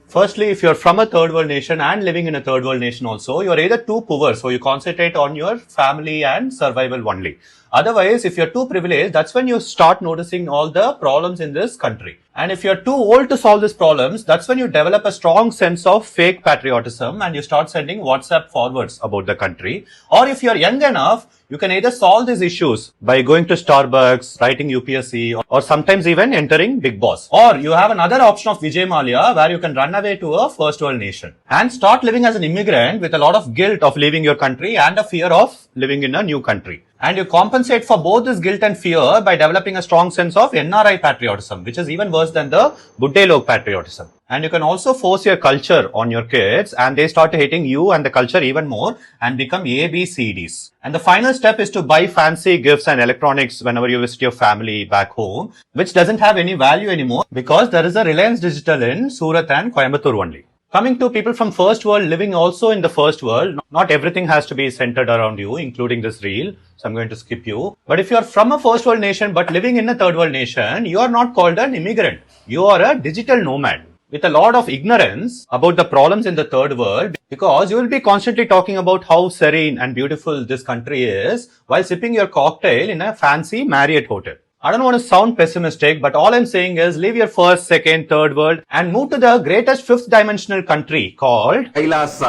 Firstly, if you're from a third world nation and living in a third world nation also, you're either too poor, so you concentrate on your family and survival only. Otherwise, if you're too privileged, that's when you start noticing all the problems in this country. And if you're too old to solve these problems, that's when you develop a strong sense of fake patriotism and you start sending WhatsApp forwards about the country. Or if you're young enough, you can either solve these issues by going to Starbucks, writing UPSC, or sometimes even entering Big Boss. Or you have another option of Vijay Mallya where you can run away to a first world nation and start living as an immigrant with a lot of guilt of leaving your country and a fear of living in a new country. And you compensate for both this guilt and fear by developing a strong sense of NRI patriotism, which is even worse than the Budde Log patriotism. And you can also force your culture on your kids and they start hating you and the culture even more and become ABCDs. And the final step is to buy fancy gifts and electronics whenever you visit your family back home, which doesn't have any value anymore because there is a Reliance Digital in Surat and Coimbatore only. Coming to people from first world living also in the first world, not everything has to be centered around you, including this reel. So I'm going to skip you. But if you're from a first world nation but living in a third world nation, you are not called an immigrant. You are a digital nomad with a lot of ignorance about the problems in the third world because you will be constantly talking about how serene and beautiful this country is while sipping your cocktail in a fancy Marriott hotel. I don't want to sound pessimistic, but all I'm saying is leave your first, second, third world and move to the greatest fifth dimensional country called Kailasa.